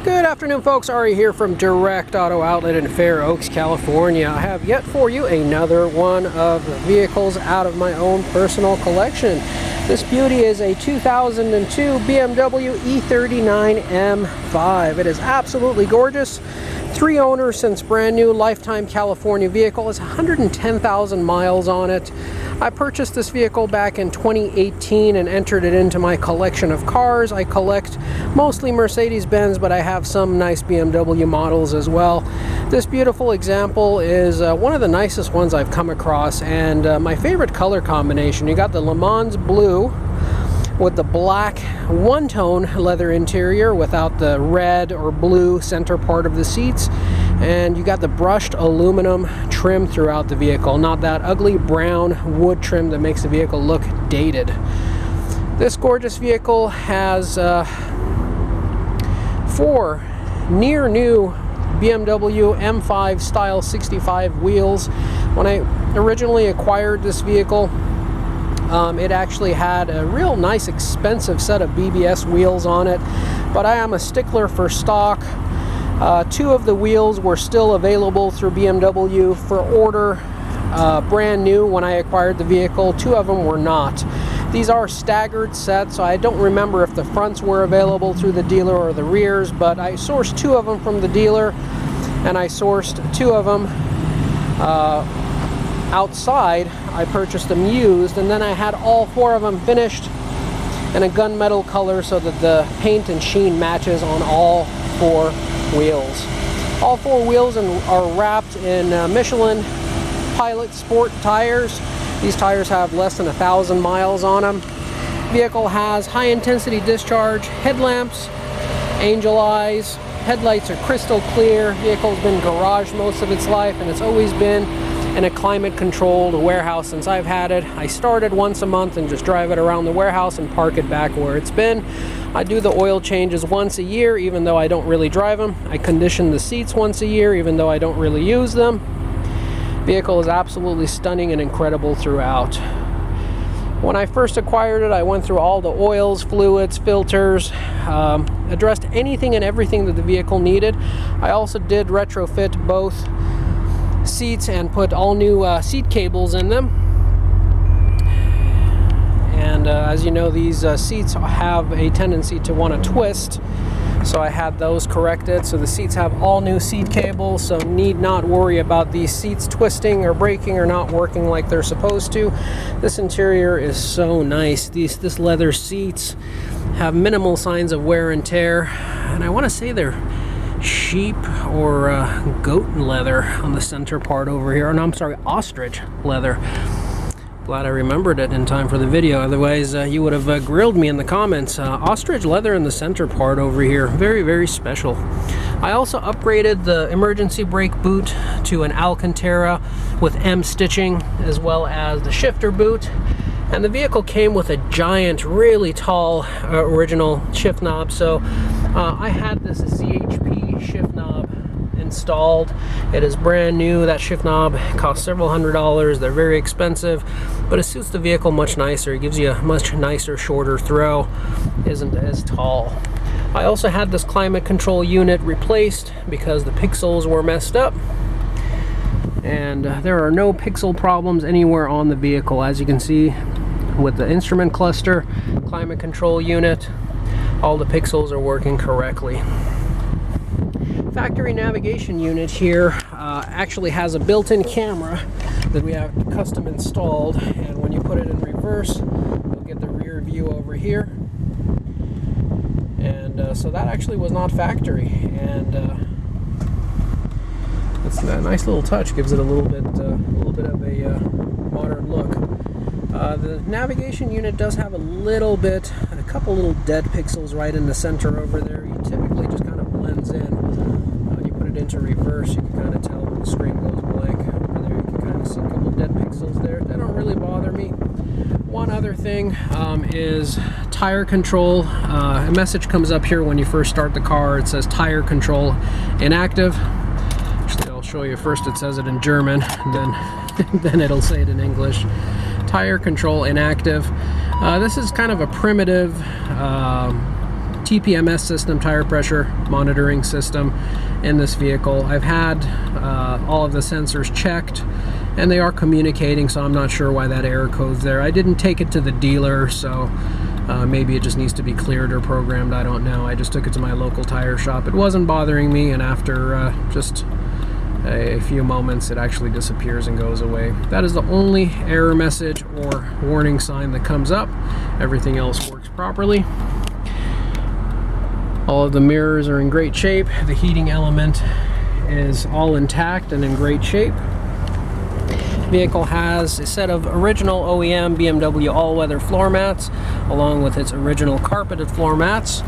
Good afternoon, folks. Ari here from Direct Auto Outlet in Fair Oaks, California. I have yet for you another one of the vehicles out of my own personal collection. This beauty is a 2002 BMW e39 M5. It is absolutely gorgeous. 3 owners since brand new, lifetime California vehicle. It's 110,000 miles on it. I purchased this vehicle back in 2018 and entered it into my collection of cars. I collect mostly Mercedes-Benz, but I have some nice BMW models as well. This beautiful example is one of the nicest ones I've come across, and my favorite color combination. You got the Le Mans blue with the black one-tone leather interior without the red or blue center part of the seats, and you got the brushed aluminum trim throughout the vehicle, not that ugly brown wood trim that makes the vehicle look dated. This gorgeous vehicle has 4 near new BMW M5 style 65 wheels. When I originally acquired this vehicle, it actually had a real nice expensive set of BBS wheels on it, but I am a stickler for stock. 2 of the wheels were still available through BMW for order, brand new when I acquired the vehicle. 2 of them were not. These are staggered sets, so I don't remember if the fronts were available through the dealer or the rears, but I sourced 2 of them from the dealer, and I sourced 2 of them outside. I purchased them used, and then I had all 4 of them finished in a gunmetal color so that the paint and sheen matches on all 4 wheels. All 4 wheels are wrapped in Michelin Pilot Sport tires. These tires have less than 1,000 miles on them. Vehicle has high intensity discharge headlamps, angel eyes, headlights are crystal clear. Vehicle's been garaged most of its life, and it's always been in a climate controlled warehouse since I've had it. I start it once a month and just drive it around the warehouse and park it back where it's been. I do the oil changes once a year, even though I don't really drive them. I condition the seats once a year, even though I don't really use them. Vehicle is absolutely stunning and incredible throughout. When I first acquired it, I went through all the oils, fluids, filters, addressed anything and everything that the vehicle needed. I also did retrofit both seats and put all new seat cables in them. And as you know, these seats have a tendency to want to twist, so I had those corrected. So the seats have all new seat cables, so need not worry about these seats twisting or breaking or not working like they're supposed to. This interior is so nice. This leather seats have minimal signs of wear and tear, and I want to say they're sheep or goat leather on the center part over here. No, I'm sorry, ostrich leather. Glad I remembered it in time for the video, otherwise you would have grilled me in the comments. Ostrich leather in the center part over here, very, very special. I also upgraded the emergency brake boot to an Alcantara with M stitching, as well as the shifter boot. And the vehicle came with a giant, really tall original shift knob, so I had this ZHP shift knob installed. It is brand new. That shift knob costs several $100s. They're very expensive, but it suits the vehicle much nicer. It gives you a much nicer, shorter throw. Isn't as tall. I also had this climate control unit replaced because the pixels were messed up, and there are no pixel problems anywhere on the vehicle. As you can see with the instrument cluster, climate control unit, all the pixels are working correctly. Factory navigation unit here actually has a built-in camera that we have custom installed, and when you put it in reverse, you'll get the rear view over here. And so that actually was not factory, and it's a nice little touch. Gives it a little bit of a modern look. The navigation unit does have a couple little dead pixels right in the center over there. You typically just kind of blends in. When you put it into reverse, you can kind of tell when the screen goes blank. Over there, you can kind of see a couple dead pixels there. They don't really bother me. One other thing is tire control. A message comes up here when you first start the car. It says tire control inactive. Actually, I'll show you. First it says it in German, and then it'll say it in English. Tire control inactive. This is kind of a primitive TPMS system, tire pressure monitoring system, in this vehicle. I've had all of the sensors checked and they are communicating, so I'm not sure why that error code's there. I didn't take it to the dealer, so maybe it just needs to be cleared or programmed, I don't know. I just took it to my local tire shop. It wasn't bothering me, and after just a few moments it actually disappears and goes away. That is the only error message or warning sign that comes up. Everything else works properly. All of the mirrors are in great shape. The heating element is all intact and in great shape. Vehicle has a set of original OEM BMW all-weather floor mats along with its original carpeted floor mats.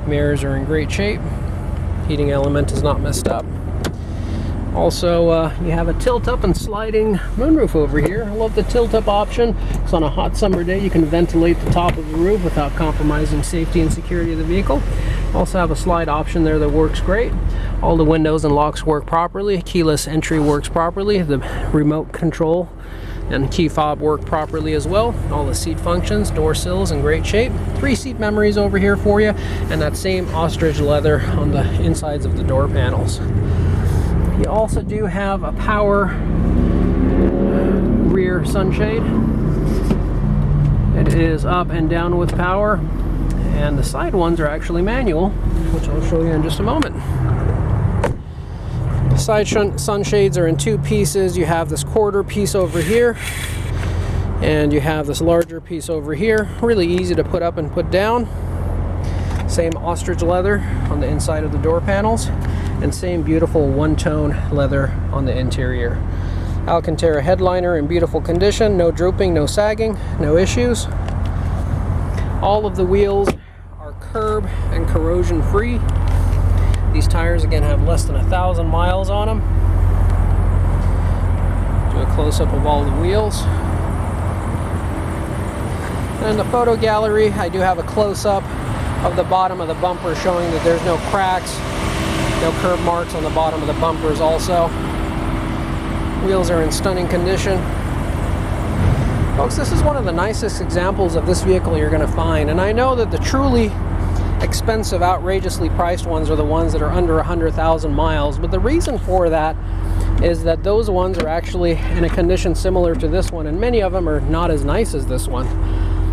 Mirrors are in great shape. Heating element is not messed up. Also, you have a tilt-up and sliding moonroof over here. I love the tilt-up option. So on a hot summer day, you can ventilate the top of the roof without compromising safety and security of the vehicle. Also have a slide option there that works great. All the windows and locks work properly. Keyless entry works properly. The remote control and key fob work properly as well. All the seat functions, door sills in great shape. 3 seat memories over here for you, and that same ostrich leather on the insides of the door panels. You also do have a power rear sunshade. It is up and down with power, and the side ones are actually manual, which I'll show you in just a moment. Side sunshades are in 2 pieces. You have this quarter piece over here, and you have this larger piece over here. Really easy to put up and put down. Same ostrich leather on the inside of the door panels, and same beautiful one-tone leather on the interior. Alcantara headliner in beautiful condition, no drooping, no sagging, no issues. All of the wheels are curb and corrosion free. These tires again have less than 1,000 miles on them. Do a close-up of all the wheels. And in the photo gallery, I do have a close-up of the bottom of the bumper showing that there's no cracks, no curb marks on the bottom of the bumpers also. Wheels are in stunning condition. Folks, this is one of the nicest examples of this vehicle you're going to find, and I know that the truly expensive, outrageously priced ones are the ones that are under 100,000 miles, but the reason for that is that those ones are actually in a condition similar to this one, and many of them are not as nice as this one.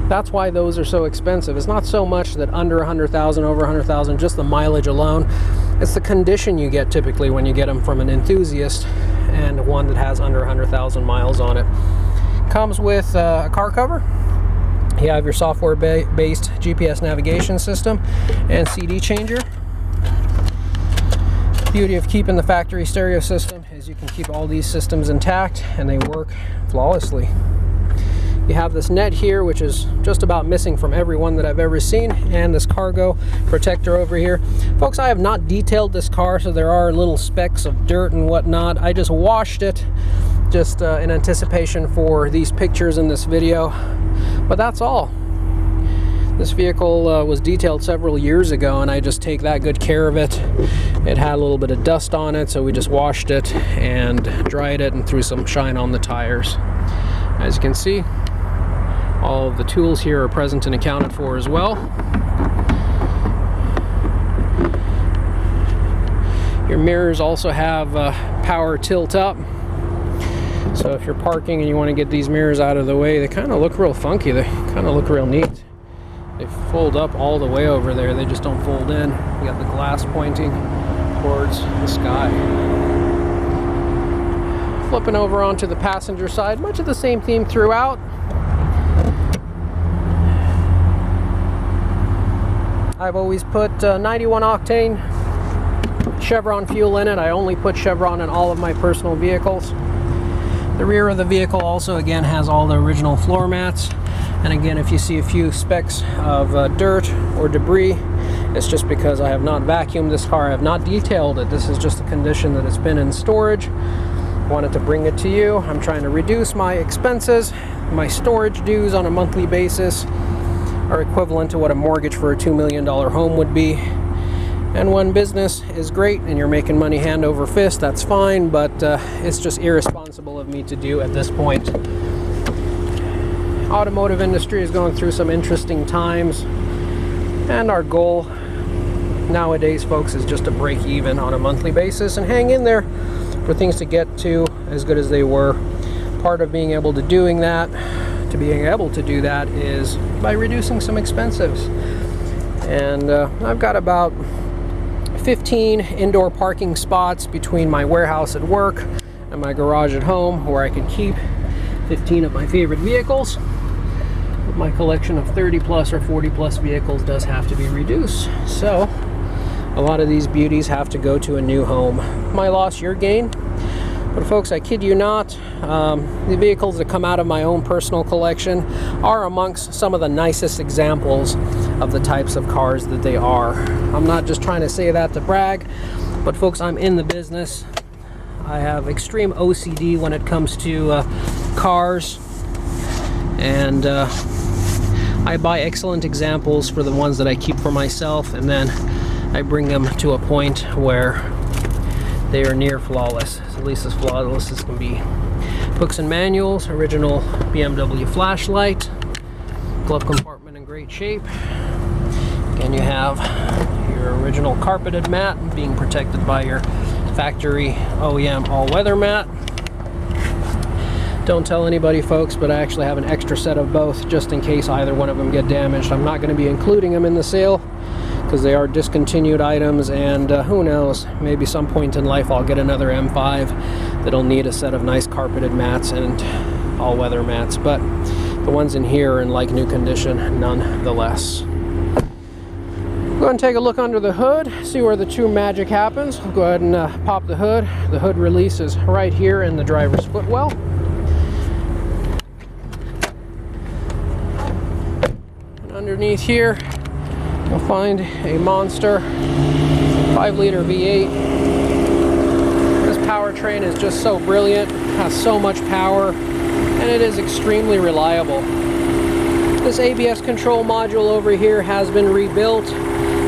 That's why those are so expensive. It's not so much that under 100,000, over 100,000, just the mileage alone. It's the condition you get typically when you get them from an enthusiast and one that has under 100,000 miles on it. Comes with a car cover. You have your software-based GPS navigation system and CD changer. Beauty of keeping the factory stereo system is you can keep all these systems intact and they work flawlessly. You have this net here, which is just about missing from every one that I've ever seen, and this cargo protector over here. Folks, I have not detailed this car, so there are little specks of dirt and whatnot. I just washed it just in anticipation for these pictures in this video, but that's all. This vehicle was detailed several years ago, and I just take that good care of it. It had a little bit of dust on it, so we just washed it and dried it and threw some shine on the tires. As you can see, all of the tools here are present and accounted for as well. Your mirrors also have power tilt up. So if you're parking and you want to get these mirrors out of the way, they kind of look real funky. They kind of look real neat. They fold up all the way over there. They just don't fold in. You got the glass pointing towards the sky. Flipping over onto the passenger side, much of the same theme throughout. I've always put 91 octane Chevron fuel in it. I only put Chevron in all of my personal vehicles. The rear of the vehicle also again has all the original floor mats. And again, if you see a few specks of dirt or debris, it's just because I have not vacuumed this car. I have not detailed it. This is just the condition that it's been in storage. Wanted to bring it to you. I'm trying to reduce my expenses. My storage dues on a monthly basis are equivalent to what a mortgage for a $2 million home would be. And when business is great and you're making money hand over fist, that's fine, but it's just irresponsible of me to do at this point. automotive industry is going through some interesting times, and our goal nowadays, folks, is just to break even on a monthly basis and hang in there for things to get to as good as they were. Part of being able to do that is by reducing some expenses. And I've got about 15 indoor parking spots between my warehouse at work and my garage at home, where I can keep 15 of my favorite vehicles. But my collection of 30 plus or 40 plus vehicles does have to be reduced. So a lot of these beauties have to go to a new home. My loss, your gain. But folks, I kid you not, the vehicles that come out of my own personal collection are amongst some of the nicest examples of the types of cars that they are. I'm not just trying to say that to brag, but folks, I'm in the business. I have extreme OCD when it comes to cars, and I buy excellent examples for the ones that I keep for myself, and then I bring them to a point where they are near flawless, at least as flawless as can be. Books and manuals, original BMW flashlight, glove compartment in great shape. Again, you have your original carpeted mat being protected by your factory OEM all-weather mat. Don't tell anybody, folks, but I actually have an extra set of both just in case either one of them get damaged. I'm not going to be including them in the sale because they are discontinued items, and who knows, maybe some point in life I'll get another M5 that'll need a set of nice carpeted mats and all-weather mats, but the ones in here are in like new condition nonetheless. Go ahead and take a look under the hood, see where the true magic happens. I'll go ahead and pop the hood. The hood release is right here in the driver's footwell. And underneath here, you'll find a monster 5-liter V8. This powertrain is just so brilliant, has so much power, and it is extremely reliable. This ABS control module over here has been rebuilt.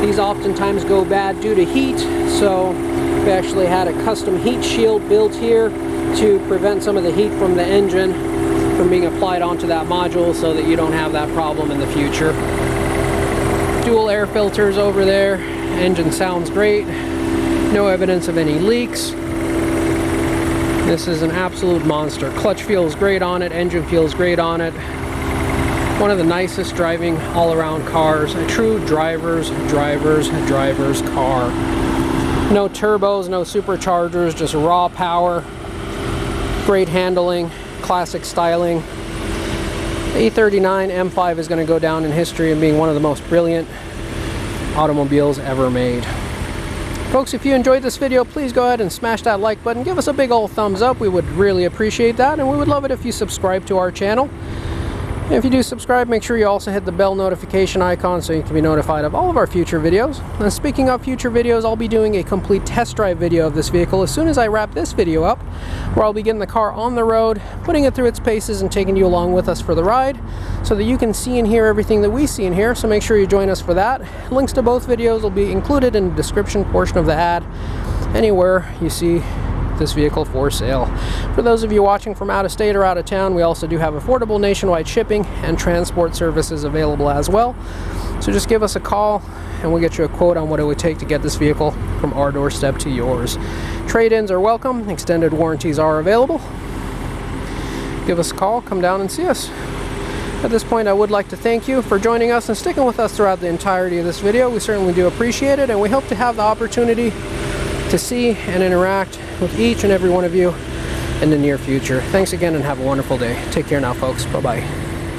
These oftentimes go bad due to heat, so we actually had a custom heat shield built here to prevent some of the heat from the engine from being applied onto that module, so that you don't have that problem in the future. Dual air filters over there. Engine sounds great. No evidence of any leaks. This is an absolute monster. Clutch feels great on it. Engine feels great on it. One of the nicest driving all-around cars. A true driver's car. No turbos, no superchargers, just raw power. Great handling, classic styling. The e39 M5 is going to go down in history as being one of the most brilliant automobiles ever made. Folks, if you enjoyed this video, please go ahead and smash that like button. Give us a big old thumbs up. We would really appreciate that, and we would love it if you subscribe to our channel. And if you do subscribe, make sure you also hit the bell notification icon so you can be notified of all of our future videos. And speaking of future videos, I'll be doing a complete test drive video of this vehicle as soon as I wrap this video up, where I'll be getting the car on the road, putting it through its paces, and taking you along with us for the ride so that you can see and hear everything that we see and hear. So make sure you join us for that. Links to both videos will be included in the description portion of the ad, anywhere you see this vehicle for sale. For those of you watching from out of state or out of town, we also do have affordable nationwide shipping and transport services available as well. So just give us a call and we'll get you a quote on what it would take to get this vehicle from our doorstep to yours. Trade-ins are welcome. Extended warranties are available. Give us a call, come down and see us. At this point, I would like to thank you for joining us and sticking with us throughout the entirety of this video. We certainly do appreciate it, and we hope to have the opportunity to see and interact with each and every one of you in the near future. Thanks again and have a wonderful day. Take care now, folks. Bye-bye.